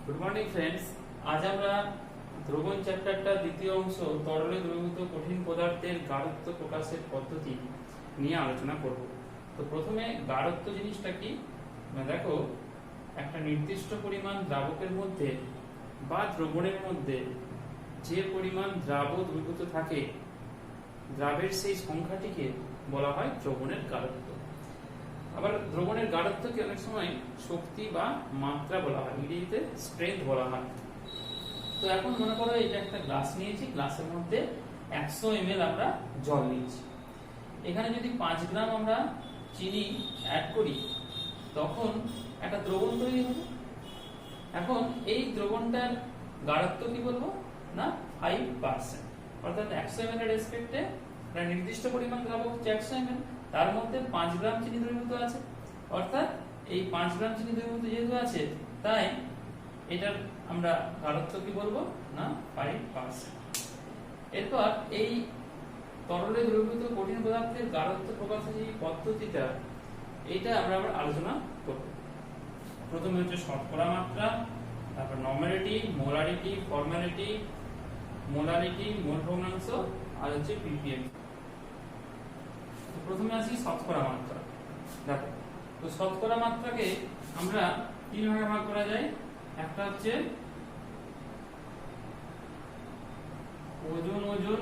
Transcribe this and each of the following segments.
Good morning friends. আজ আমরা দ্রবণ চ্যাপ্টারটা দ্বিতীয় অংশ তরলে দ্রবীভূত কঠিন পদার্থের গাঢ়ত্ব প্রকাশের পদ্ধতি নিয়ে আলোচনা করব। তো প্রথমে গাঢ়ত্ব জিনিসটা কি না, দেখো একটা নির্দিষ্ট পরিমাণ দ্রাবকের মধ্যে বা দ্রবণের মধ্যে যে পরিমাণ দ্রাবক দ্রবীভূত থাকে, দ্রাবের সেই সংখ্যাটিকে বলা হয় দ্রবণের গাঢ়ত্ব। আবার দ্রবণের গাঢ়ত্বকে অনেক সময় শক্তি বা মাত্রা বলা হয়, ইংরেজিতে স্ট্রেংথ বলা হয়। তো এখন মনে করো এটা একটা গ্লাস নিয়েছি, গ্লাসের মধ্যে 100 ml আমরা জল নিয়েছি। এখানে যদি 5 গ্রাম আমরা চিনি অ্যাড করি তখন একটা দ্রবণ তৈরি হবে। এখন এই দ্রবণটার গাঢ়ত্ব কি বলবো না 5%, অর্থাৎ 100 ml এর রেসপেক্টে একটা নির্দিষ্ট পরিমাণ দ্রাবক 100 ml, তার মধ্যে 5 গ্রাম চিনি দ্রবীভূত আছে, অর্থাৎ এই 5 গ্রাম চিনি দ্রবীভূত যেহেতু আছে তাই এটার আমরা গাঢ়ত্ব কি বলবো না 5%। এরপর এই তরলে দ্রবীভূত কঠিন পদার্থের গাঢ়ত্ব প্রকাশের যে পদ্ধতিটা, এটা আমরা আলোচনা করব। প্রথমে হচ্ছে শতকরা মাত্রা, তারপর নর্মালিটি, মোলারিটি, ফর্মালিটি, মোলারিটি, মোল ভগ্নাংশ, আর হচ্ছে ppm। প্রথমে আসি শতকরা মাত্রা। দেখো তো শতকরা মাত্রাকে আমরা তিন ভাগে ভাগ করা যায়। একটা হচ্ছে ওজন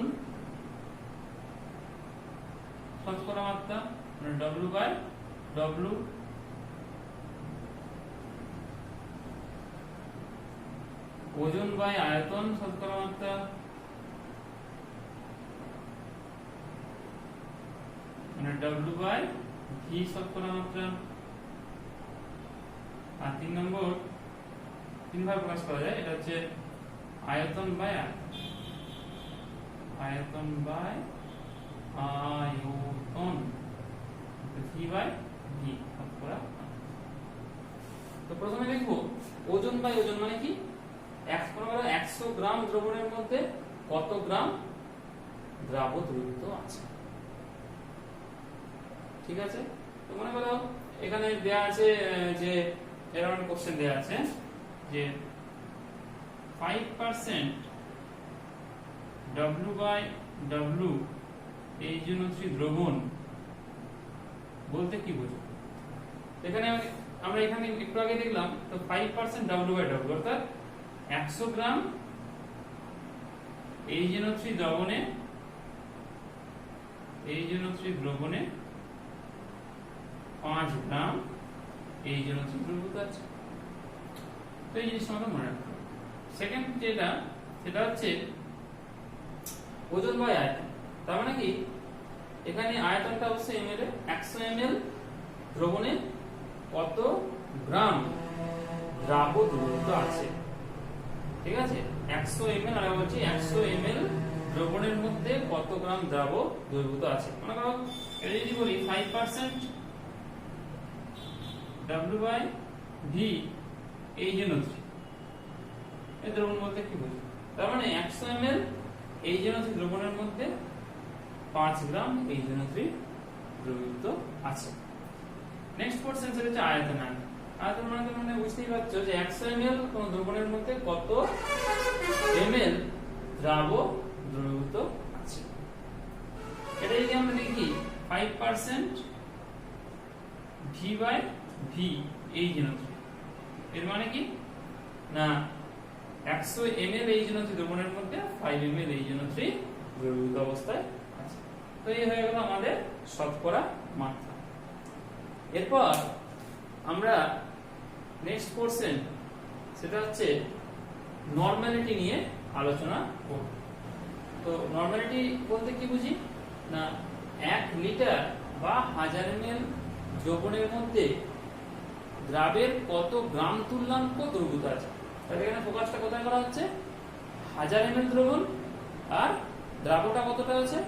শতকরা মাত্রা, মানে W/W। ওজন বাই আয়তন শতকরা মাত্রা, মানে W/V শতকরা মাত্রা। আর 3 নম্বর তিন ভাবে প্রকাশ করা যায়, এটা হচ্ছে আয়তন বাই আয়তন V/V শতকরা। তো প্রথমে দেখবো ওজন বাই ওজন, মানে কি 100 গ্রাম দ্রবণের মধ্যে কত গ্রাম দ্রাবক দ্রবীভূত আছে। ঠিক আছে, তো মনে করো এখানে দেয়া আছে যে এরকম একটা কোশ্চেন দেয়া আছে যে 5% W/W এই জন্য দ্রবণ বলতে কি বোঝো। এখানে আমরা এখানে একটু আগে দেখলাম তো 5% W/W, অর্থাৎ 100 গ্রাম এই জন্য দ্রবণে 5 গ্রাম এই জন্য দ্রবীভূত আছে। তো এই জিনিসটা আমাদের মনে রাখতে হবে। সেকেন্ড সেটা হচ্ছে ওজন বাই আয়তন। তার মানে কি এখানে আয়তনটা অবশ্যই ml এ, 100 ml দ্রবণে কত গ্রাম দ্রাবক দ্রবীভূত আছে। ঠিক আছে, 100 ml, আর বলছি 100 ml দ্রবণের মধ্যে কত গ্রাম দ্রাবক দ্রবীভূত আছে। মনে করো এটা যদি বলি 5% W/V এই জন্য এই দ্রবণ বলতে কি বোঝো। তার মানে 100 ml এই জন্য দ্রবণের মধ্যে 5 গ্রাম এই জন্য দ্রবীভূত আছে। নেক্সট পোরশন হচ্ছে আয়তন। আয়তন মানে বুঝতেই পারছো যে 100 ml কোন দ্রবণের মধ্যে কত ml দ্রাবক দ্রবীভূত আছে। এটা যদি আমরা লিখি 5% V/V এই জন্য, এর মানে কি না 100 ml এই জন্য দ্রবণের মধ্যে 5 ml এই জন্য দ্রবীভূত অবস্থায় আছে। তো এই হয়ে গেল আমাদের শতকরা মাত্রা। এরপর আমরা নেক্সট পোরশন সেটা হচ্ছে নরমালিটি নিয়ে আলোচনা করব। তো নরমালিটি বলতে কি বুঝি না 1 লিটার বা 1000 ml দ্রবণের মধ্যে দ্রাবের কত গ্রাম তুল্যাঙ্ক দ্রবীভূত আছে। তাহলে এখানে ফোকাসটা কোথায় করা হচ্ছে 1000 ml দ্রবণ, আর দ্রাবকটা কতটা আছে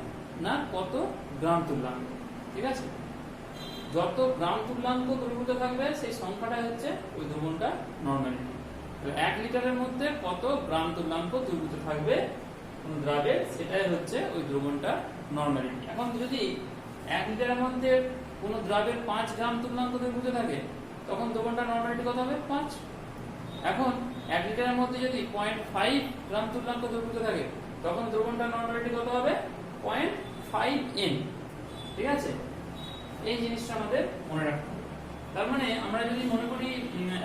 না কত গ্রাম তুল্যাঙ্ক। ঠিক আছে, যত গ্রাম তুল্যাঙ্ক দ্রবীভূত থাকবে সেই সংখ্যাটাই হচ্ছে ওই দ্রবণটা নরমালিটি। 1 লিটারের মধ্যে কত গ্রাম তুল্যাঙ্ক দ্রবীভূত থাকবে কোন দ্রাবের, সেটাই হচ্ছে ওই দ্রবণটা নরমালিটি। এখন যদি 1 লিটারের মধ্যে কোন দ্রাবের 5 গ্রাম তুল্যাঙ্ক দ্রবীভূত থাকে তখন দ্রবণটা নরমালিটি কত হবে 5। এখন 1 লিটারের মধ্যে যদি 0.5 গ্রাম তুল্যাঙ্ক দ্রবীভূত থাকে তখন দ্রবণটার নরমালিটি কত হবে 0.5 n। ঠিক আছে, এই জিনিসটা আমাদের মনে রাখতে হবে। তার মানে আমরা যদি মনে করি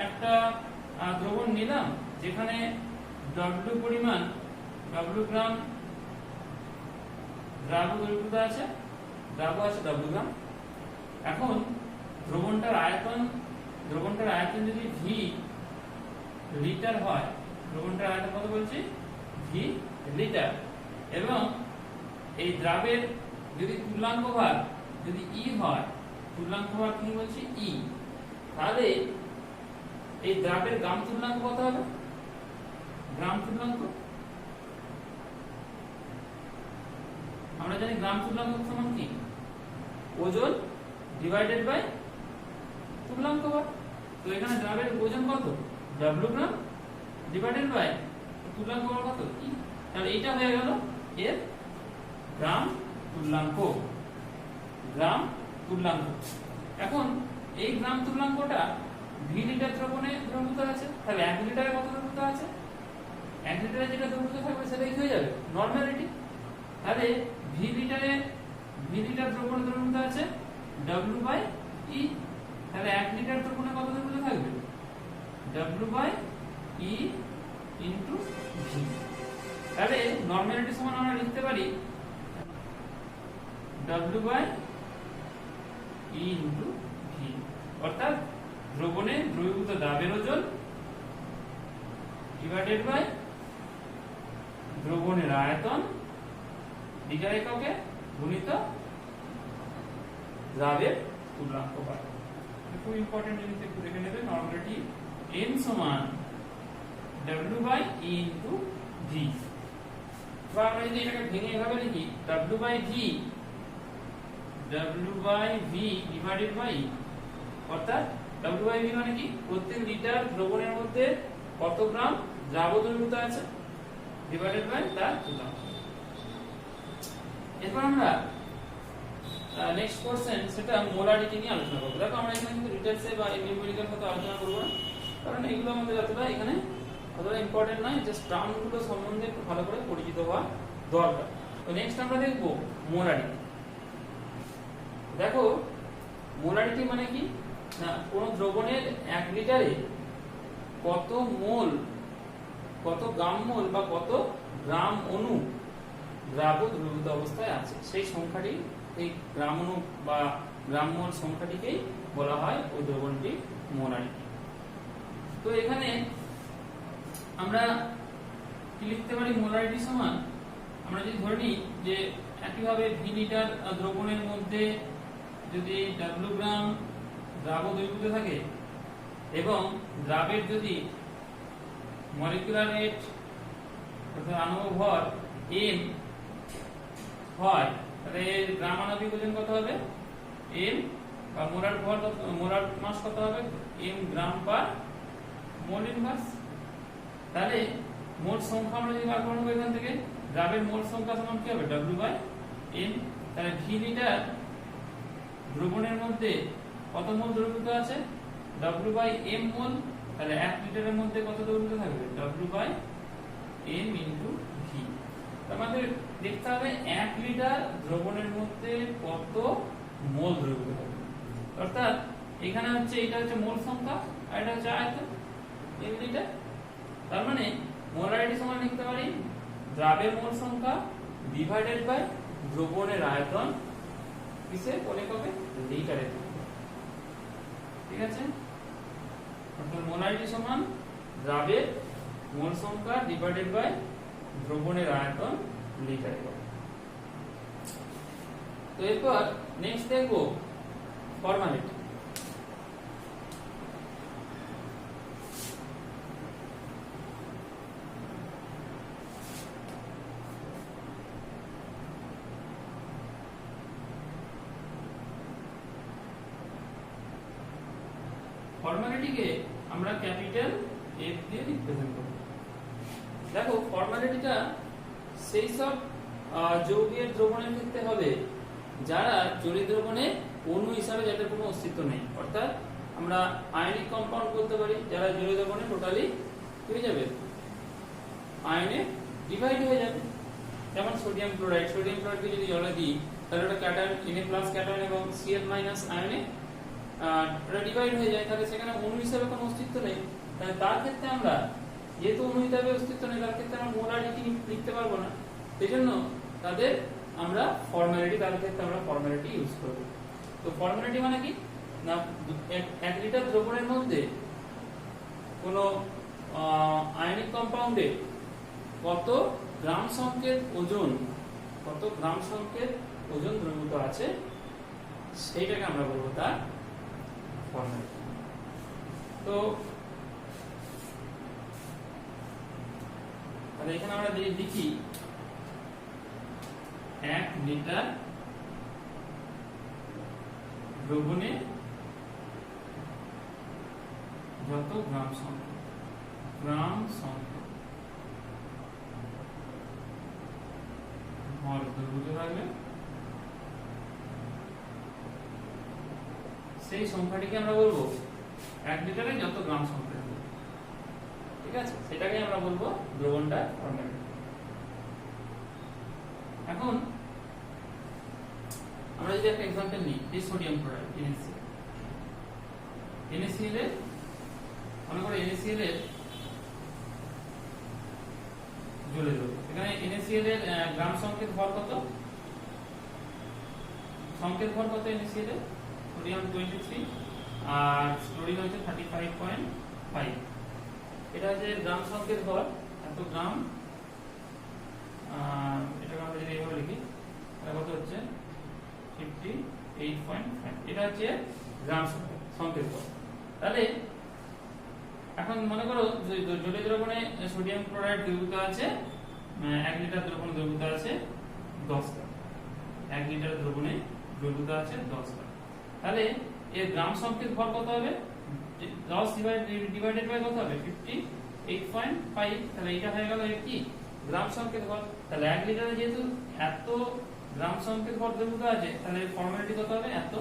একটা দ্রবণ নিলাম যেখানে W পরিমাণ W গ্রাম দ্রাব্য দ্রবীভূত আছে, দ্রাব্য আছে W গ্রাম। এখন দ্রবণটার আয়তন যদি V লিটার হয়, দ্রবণটার আয়তন কত বলছি V লিটার, এবং এই দ্রাবের যদি তুল্যাঙ্ক ভার যদি E হয়, তুল্যাঙ্ক ভার কি বলছি E, তাহলে এই দ্রাবের গ্রাম তুল্যাঙ্ক কত হবে? গ্রাম তুল্যাঙ্ক আমরা জানি গ্রাম তুল্যাঙ্ক সমান কি ওজন ডিভাইডেড বাই তুল্যাঙ্ক ভার। তো এখানে দ্রাবের ওজন কত W গ্রাম ডিভাইডেড বাই তুল্যাঙ্ক ভার কত E, তাহলে এটা হয়ে গেল এর গ্রাম তুল্যাঙ্ক। গ্রাম তুল্যাঙ্ক। এখন এই গ্রাম তুল্যাঙ্কটা V লিটার দ্রবণে দ্রবীভূত আছে, তাহলে 1 লিটারে কত দ্রবীভূত আছে? 1 লিটারে যেটা দ্রবীভূত থাকবে সেটাই হয়ে যাবে নরমালিটি। তাহলে V লিটার দ্রবণে দ্রবীভূত আছে W বাই E, তাহলে 1 লিটার দ্রবণে কত দ্রবীভূত থাকবে W by E into V। তাহলে নরমালিটি সমান আমরা লিখতে পারি W by E into V, অর্থাৎ দ্রবণে দ্রবীভূত দ্রাবের ওজন ডিভাইডেড বাই দ্রবণের আয়তন লিটার এককে গুণিত দ্রাবের তুল্যাঙ্ক ভার। খুব ইম্পর্টেন্ট জিনিস একটু দেখে নেবে। নরমালিটি n সমান W by E into V। বা আমরা যদি এটাকে ভেঙে এভাবে লিখি W by V divided by E, অর্থাৎ W বাই V মানে কি প্রত্যেক লিটার দ্রবণের মধ্যে কত গ্রাম দ্রাব্য দ্রবীভূত আছে ডিভাইডেড বাই তার তুল্যাঙ্ক। এরপর আমরা নেক্সট কোশ্চেন সেটা মোলারিটি নিয়ে আলোচনা করব। দেখো আমরা এখানে কিন্তু ডিটেইলসে বা নিউমেরিক্যাল কথা আলোচনা করব না, কারণ এগুলো আমাদের এতটা এখানে অতটা ইম্পর্টেন্ট নয়, জাস্ট টার্মগুলো সম্বন্ধে একটু ভালো করে পরিচিত হওয়া দরকার। তো নেক্সট আমরা দেখব মোলারিটি। দেখো মোলারিটি মানে কি না, কোন দ্রবণের 1 লিটারে কত মোল, কত গ্রাম মোল বা কত গ্রাম অণু দ্রাব্য দ্রবীভূত অবস্থায় আছে, সেই সংখ্যাটি, এই গ্রাম অণু বা গ্রাম মোল সংখ্যাটিকেই বলা হয় ওই দ্রবণটি মোলারিটি। তো এখানে আমরা কি লিখতে পারি? মোলারিটি সমান আমরা যদি ধরে নিই যে একইভাবে V লিটার দ্রবণের মধ্যে যদি W গ্রাম দ্রাব্য দ্রবীভূত থাকে এবং দ্রাবের যদি মলিকুলার ওয়েট অর্থাৎ আণবিক ভর m হয়, তাহলে গ্রাম আণবিক ওজন কত হবে m, বা মোলার ভর মোলার মাস কত হবে m গ্রাম পার মোল ইনভার্স। তাহলে মোট সংখ্যা আমরা যদি বার করব এখান থেকে, দ্রাবের মোট সংখ্যা সমান কি হবে W বাই m। তাহলে V লিটার দ্রবণের মধ্যে কত মোল দ্রবীভূত আছে W বাই m মোল, তাহলে 1 লিটারের মধ্যে কত দ্রবীভূত থাকবে W by m into V। আমাদের দেখতে হবে 1 লিটার দ্রবণের মধ্যে কত মোল দ্রবীভূত থাকবে, অর্থাৎ এখানে হচ্ছে এটা হচ্ছে মোল সংখ্যা আর এটা হচ্ছে আয়তন m লিটার। তার মানে মোলারিটি সমান লিখতে পারি দ্রাবের মোল সংখ্যা ডিভাইডেড বাই দ্রবণের আয়তন কিসে কোন এককে লিটারে। ঠিক আছে, অর্থাৎ মোলারিটি সমান দ্রাবের মোল সংখ্যা ডিভাইডেড বাই দ্রবণের আয়তন লিটারে। তো এরপর নেক্সট দেখব ফর্মালিটি। ফর্মালিটিকে আমরা ক্যাপিটাল F দিয়ে রিপ্রেজেন্ট করব। দেখো ফর্মালিটিটা সেই সব যৌগের দ্রবণের ক্ষেত্রে হবে যারা জলীয় দ্রবণে অণু হিসাবে যাদের কোনো অস্তিত্ব নেই, অর্থাৎ আমরা আয়নিক কম্পাউন্ড বলতে পারি যারা জলীয় দ্রবণে টোটালি কি হয়ে যাবে, আয়নে ডিভাইড হয়ে যাবে। যেমন সোডিয়াম ক্লোরাইডকে যদি জলে দিই তাহলে ওটা ক্যাটায়ন Na+ ক্যাটায়ন এবং Cl- আয়নে ওটা ডিভাইড হয়ে যায়, তাহলে সেখানে অণু হিসেবে কোনো অস্তিত্ব নেই। তাহলে তার ক্ষেত্রে আমরা যেহেতু অণু হিসেবে অস্তিত্ব নেই, তার ক্ষেত্রে আমরা মোলারিটি লিখতে পারবো না। সেজন্য তাদের আমরা ফর্মালিটি ইউজ করব। তো ফর্মালিটি মানে কি না, 1 লিটার দ্রবণের মধ্যে কোনো আয়নিক কম্পাউন্ডে কত গ্রাম সংকেত ওজন দ্রবীভূত আছে সেইটাকে আমরা বলবো তার ফর্মালিটি। তো তাহলে এখানে আমরা লিখি 1 লিটার দ্রবণে যত গ্রাম সংকেত ভর দ্রবীভূত থাকবে সেই সংখ্যাটিকে আমরা বলবো 1 লিটারে যত গ্রাম সংকেত। ঠিক আছে, সেটাকে আমরা বলবো দ্রবণটা ফর্মালিটি। এখন আমরা যদি একটা एग्जांपल নিই, এই সোডিয়াম ক্লোরাইড NaCl এর মনে করো NaCl এর জ্বলে যাবে। এখানে NaCl এর গ্রাম সংকেত ভর কত? NaCl এর সোডিয়াম 23 আর ক্লোরিন হচ্ছে 35.5। এটা যে গ্রাম সংকেত ভর এত গ্রাম, এটাকে আমরা যদি এইভাবে লিখি তাহলে কত হচ্ছে 58.5। এটা হচ্ছে গ্রাম সংকেত ভর। তাহলে এখন মনে করো জলীয় দ্রবণে সোডিয়াম ক্লোরাইড দ্রবীভূত আছে 1 লিটার দ্রবণে দ্রবীভূত আছে 10 গ্রাম। 1 লিটার দ্রবণে দ্রবীভূত আছে 10 গ্রাম। তাহলে এর গ্রাম সংকেত ভর কত হবে? 10 ডিভাইডেড বাই কত হবে? 58.5। তাহলে এটা হয়ে গেল কি গ্রাম সংকেত ভর। তাহলে 1 লিটারে যেহেতু এত গ্রাম সংকেত ভর দ্রবীভূত আছে, তাহলে ফর্মালিটি কত হবে? এত।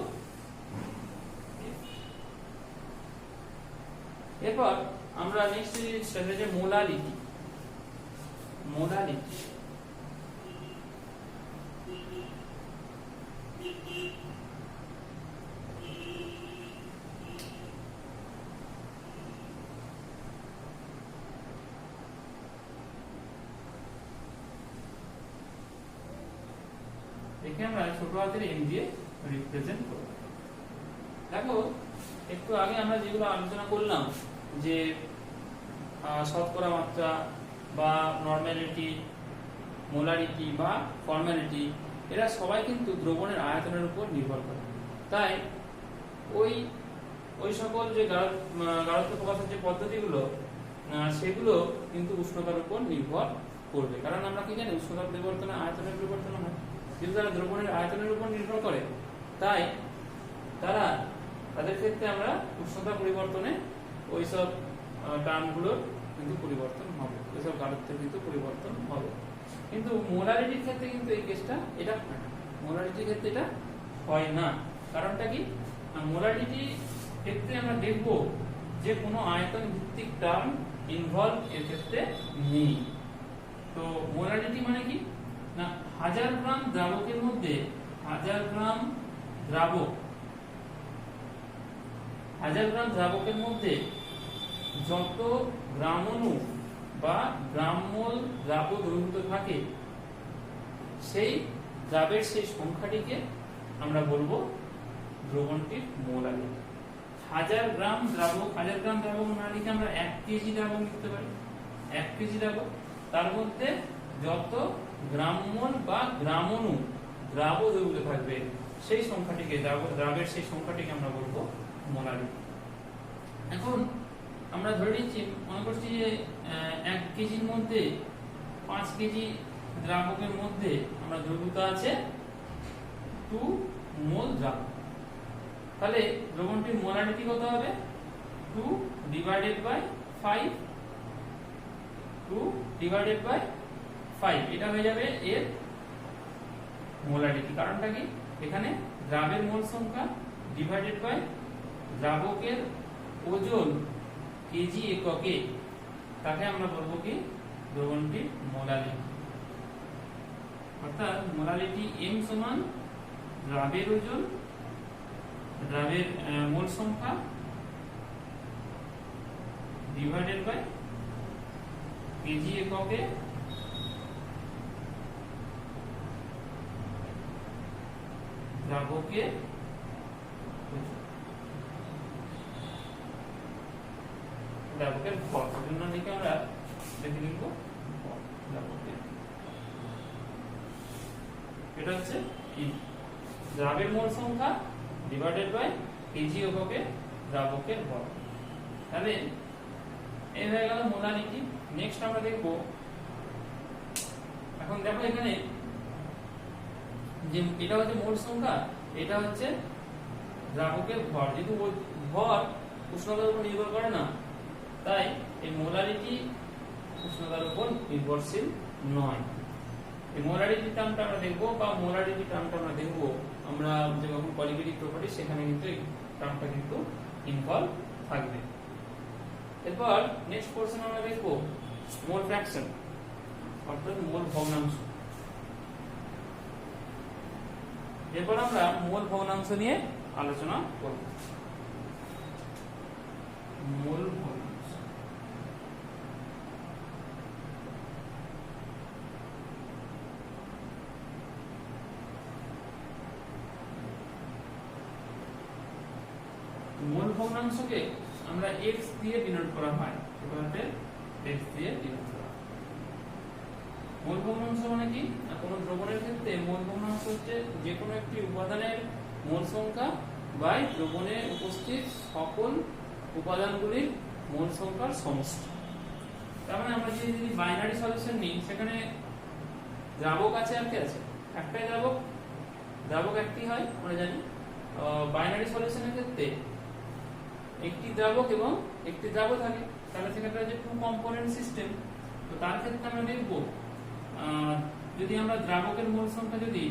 এরপর আমরা নেক্সট জিনিসটা যে মোলারিটি। একে আমরা ছোট হাতের m দিয়ে রিপ্রেজেন্ট করব। দেখো একটু আগে আমরা যেগুলো আলোচনা করলাম যে শতকরা মাত্রা বা নরমালিটি, মোলারিটি বা ফর্মালিটি, এরা সবাই কিন্তু দ্রবণের আয়তনের উপর নির্ভর করে। তাই ওই সকল যে গাঢ়ত্ব প্রকাশের যে পদ্ধতিগুলো সেগুলো কিন্তু উষ্ণতার উপর নির্ভর করবে। কারণ আমরা কি জানি উষ্ণতা পরিবর্তনে আয়তনের পরিবর্তন হয়। কিন্তু তারা দ্রবণের আয়তনের উপর নির্ভর করে, তাই তাদের ক্ষেত্রে আমরা উষ্ণতা পরিবর্তনে ওইসব টার্মগুলোর কিন্তু পরিবর্তন হবে, ওইসব গাঢ়ত্বের কিন্তু পরিবর্তন হবে। কিন্তু মোলারিটির ক্ষেত্রে কিন্তু এই কেসটা এটা হয় না। মোলারিটির ক্ষেত্রে এটা হয় না। কারণটা কি? মোলারিটি ক্ষেত্রে আমরা দেখব যে কোনো আয়তন ভিত্তিক টার্ম ইনভলভ এর ক্ষেত্রে নেই। তো মোলারিটি মানে কি না, 1000 গ্রাম দ্রাবকের মধ্যে 1000 গ্রাম দ্রাবকের মধ্যে যত গ্রাম অণু বা গ্রাম মোল দ্রাব্য দ্রবীভূত থাকে সেই দ্রাবের সেই সংখ্যাটিকে আমরা বলবো দ্রবণটির মোলারিটি। 1000 গ্রাম দ্রাবক না লিখে আমরা 1 কেজি দ্রাবক লিখতে পারি। 1 কেজি দ্রাবক, তার মধ্যে যত গ্রাম মোল বা গ্রাম অণু দ্রাব্য দ্রবীভূত থাকবে সেই সংখ্যাটিকে দ্রাবের সেই সংখ্যাটিকে আমরা বলবো মোলারিটি। এখন আমরা ধরে নিচ্ছি, মনে করছি যে 1 কেজির মধ্যে 5 কেজি দ্রাবকের মধ্যে আমরা দ্রবীভূত আছে 2 মোল দ্রাবক। তাহলে দ্রবণটির মোলারিটি কত হবে? 2 ডিভাইডেড বাই 5। এটা হয়ে যাবে এর মোলারিটি। কারণটা কি? এখানে দ্রাবের মোল সংখ্যা ডিভাইডেড বাই দ্রাবকের ওজন কেজি এককে তাকে আমরা বলবো কি দ্রবণটি মোলালিটি। অর্থাৎ মোলালিটি m সমান দ্রাবের ওজন, দ্রাবের মোল সংখ্যা ডিভাইডেড বাই কেজি এককে দ্রাবকের দ্রাবকের ভর। জন্য লিখে আমরা লিখে লিখব দ্রাবকের, এটা হচ্ছে দ্রাবের মোল সংখ্যা ডিভাইডেড বাই কেজি এককে দ্রাবকের ভর। তাহলে এই হয়ে গেল মোলালিটি। নেক্সট আমরা দেখব, এখন দেখো এখানে যে এটা হচ্ছে মোল সংখ্যা, এটা হচ্ছে দ্রাবকের ভর। যেহেতু ভর উষ্ণতার উপর নির্ভর করে না, তাই এই মোলারিটি উষ্ণতার উপর নির্ভরশীল নয়। এই মোলারিটি টার্মটা আমরা দেখব, বা মোলারিটি টার্মটা আমরা দেখব আমরা যখন পলিমেরিক প্রপার্টি, সেখানে কিন্তু এই টার্মটা কিন্তু ইনভলভ থাকবে। এরপর নেক্সট পোরশন আমরা দেখব মোল ফ্র্যাকশন, অর্থাৎ মোল ভগ্নাংশ। এরপর আমরা মোল ভগ্নাংশ নিয়ে আলোচনা করব। মোল ভগ্নাংশ, মোল ভগ্নাংশকে আমরা x দিয়ে ডিনোট করা হয়, এটাতে x দিয়ে ডিনোট করা হয়। মোল ভগ্নাংশ মানে কি? কোন দ্রবণের ক্ষেত্রে মোল ভগ্নাংশ হচ্ছে যে কোনো একটি উপাদানের মোল সংখ্যা বাই দ্রবণে উপস্থিত সকল উপাদানগুলির মোল সংখ্যার সমষ্টি। তার মানে আমরা যদি বাইনারি সলিউশন নিই, সেখানে দ্রাবক আছে আর কি আছে, একটাই দ্রাবক, দ্রাবক একটি হয় আমরা জানি। বাইনারি সলিউশনের ক্ষেত্রে একটি দ্রাবক এবং একটি দ্রাব থাকে, তাহলে সেক্ষেত্রে হচ্ছে টু কম্পোনেন্ট সিস্টেম। তো তার ক্ষেত্রে আমরা দেখব, যদি আমরা দ্রাবকের মোল সংখ্যা যদি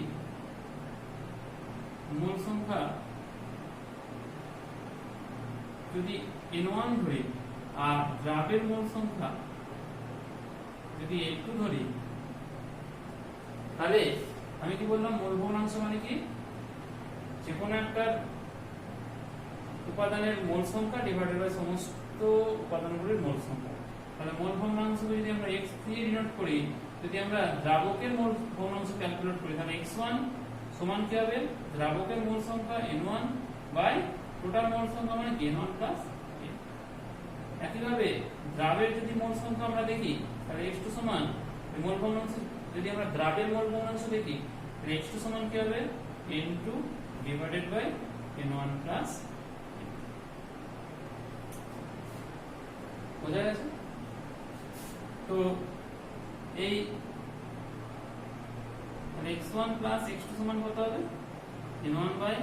n1 ধরি আর দ্রাবের মোল সংখ্যা যদি n2 ধরি, তাহলে আমি কি বললাম মোল ভগ্নাংশ মানে কি? যে কোনো একটা উপাদানের মোল সংখ্যা ডিভাইডেড বাই সমস্ত উপাদানগুলির মোল সংখ্যা। তাহলে মোল ভগ্নাংশকে যদি আমরা x দিয়ে ডিনোট করি, যদি আমরা দ্রাবকের মোল ভগ্নাংশ ক্যালকুলেট করি, তাহলে x1 সমান কি হবে? দ্রাবকের মোল সংখ্যা n1 বাই টোটাল মোল সংখ্যা মানে n1 প্লাস n। একইভাবে দ্রাবের যদি মোল সংখ্যা আমরা দেখি, তাহলে x2 সমান মোল ভগ্নাংশ, যদি আমরা দ্রাবের মোল ভগ্নাংশ দেখি, তাহলে x2 সমান কি হবে? n2 divided by n1 plus. বোঝা গেছে? তো এই x1 প্লাস x2 সমান কত হবে? n1 by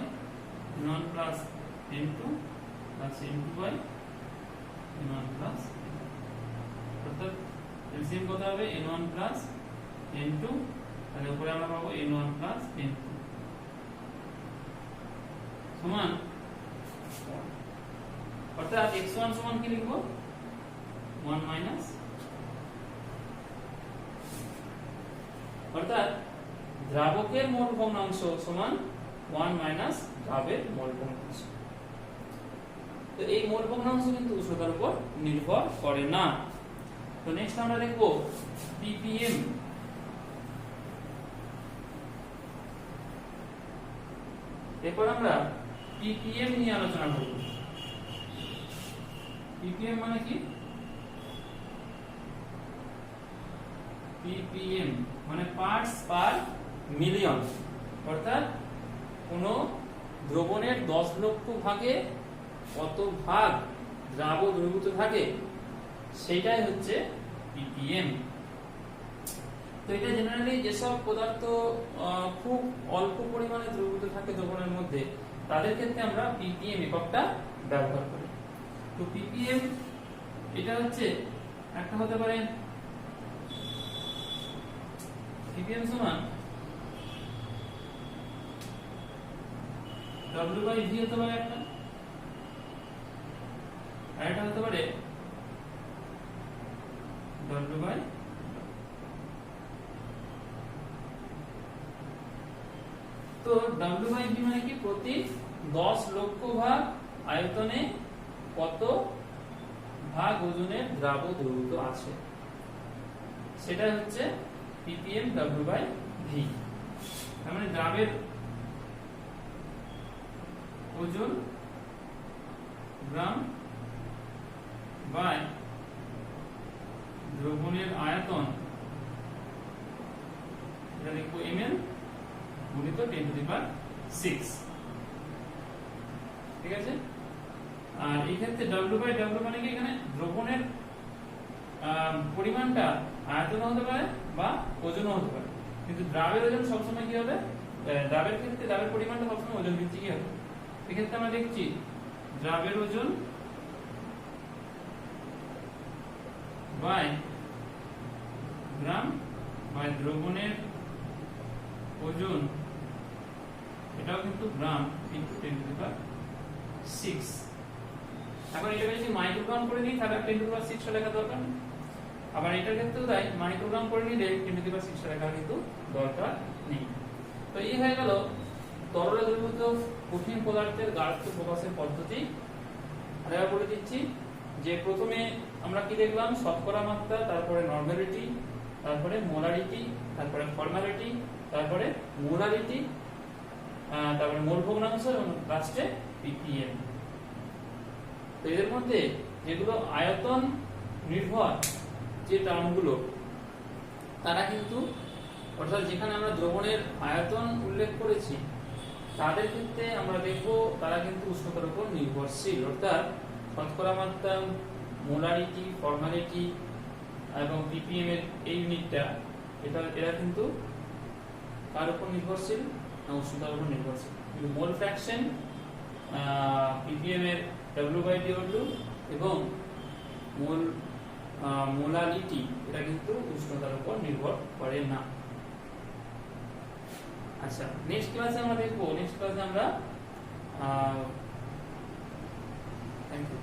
n1 plus n2 plus n2 by n1 plus, অর্থাৎ এলসিএম কত হবে? n1 প্লাস n2, তাহলে উপরে আমরা পাবো n1 প্লাস n2 সমান, অর্থাৎ x1 সমান কি লিখবো? 1 মাইনাস, অর্থাৎ দ্রাবকের মোল ভগ্নাংশ সমান 1 মাইনাস দ্রাবের মোল ভগ্নাংশ। তো এই মোল ভগ্নাংশ কিন্তু উষ্ণতার উপর নির্ভর করে না। তো নেক্সট আমরা দেখব ppm। এরপর আমরা ppm নিয়ে আলোচনা করব। ppm মানে কি? ppm মানে পার্টস পার মিলিয়ন, অর্থাৎ কোন দ্রবণের 10 লক্ষ ভাগে কত ভাগ দ্রাব দ্রবীভূত থাকে, সেটাই হচ্ছে ppm। তো এটা জেনারেলি যেসব পদার্থ খুব অল্প পরিমাণে দ্রবীভূত থাকে দ্রবণের মধ্যে, তাদের ক্ষেত্রে আমরা ppm এককটা ব্যবহার করি। তো ppm এটা হচ্ছে একটা হতে পারে ppm সমান W/V হতে পারে একটা, আর এটা হতে পারে W বাই তো W বাই V মানে কি প্রতি 10 লক্ষ ভাগ আয়তনে কত ভাগ ওজনের দ্রাব দ্রবীভূত আছে সেটা হচ্ছে ppm W বাই V। তার মানে দ্রাবের ওজন গ্রাম বাই দ্রবণের আয়তন এটা লিখবো ml গুণিত 10⁶। ঠিক আছে। আর এই ক্ষেত্রে W বাই W মানে কি এখানে দ্রবণের পরিমাণটা আয়তন হতে পারে বা ওজনও হতে পারে, কিন্তু দ্রাবের ওজন সবসময় কি হবে, দ্রাবের ক্ষেত্রে দ্রাবের পরিমাণটা সবসময় ওজন ভিত্তিকই হবে। এক্ষেত্রে আমরা দেখছি দ্রাবের ওজন বাই গ্রাম বাই দ্রবণের ওজন, এটাও কিন্তু গ্রাম ইনটু 10⁶। এখন এটাকে যদি মাইক্রোগ্রাম করে নিই তাহলে 10⁶ লেখা দরকার নেই, আবার এটার ক্ষেত্রেও তাই মাইক্রোগ্রাম করে নিলে 10⁶ লেখা কিন্তু দরকার নেই। তো এই হয়ে গেল তরলে দ্রবীভূত কঠিন পদার্থের গাঢ়ত্ব প্রকাশের পদ্ধতি। আর এবার বলে দিচ্ছি যে প্রথমে আমরা কি দেখলাম, শতকরা মাত্রা, তারপরে নরমালিটি, তারপরে মোলারিটি, তারপরে ফর্মালিটি, তারপরে মোলারিটি, তারপরে মোল ভগ্নাংশ এবং লাস্টে ppm। তো এদের মধ্যে যেগুলো আয়তন নির্ভর যে টার্মগুলো তারা কিন্তু, অর্থাৎ যেখানে আমরা দ্রবণের আয়তন উল্লেখ করেছি তাদের ক্ষেত্রে আমরা দেখব তারা কিন্তু উষ্ণতার উপর নির্ভরশীল, অর্থাৎ শতকরা মাত্রা, মোলারিটি, ফর্মালিটি এবং ppm এর এই ইউনিটটা এরা কিন্তু কার উপর নির্ভরশীল না উষ্ণতার উপর নির্ভরশীল। কিন্তু মোল ফ্র্যাকশন, ppm এর W/W এবং মোলারিটি এটা কিন্তু উষ্ণতার উপর নির্ভর করে না। আচ্ছা, নেক্সট ক্লাসে আমরা দেখব, নেক্সট ক্লাসে আমরা থ্যাংক ইউ।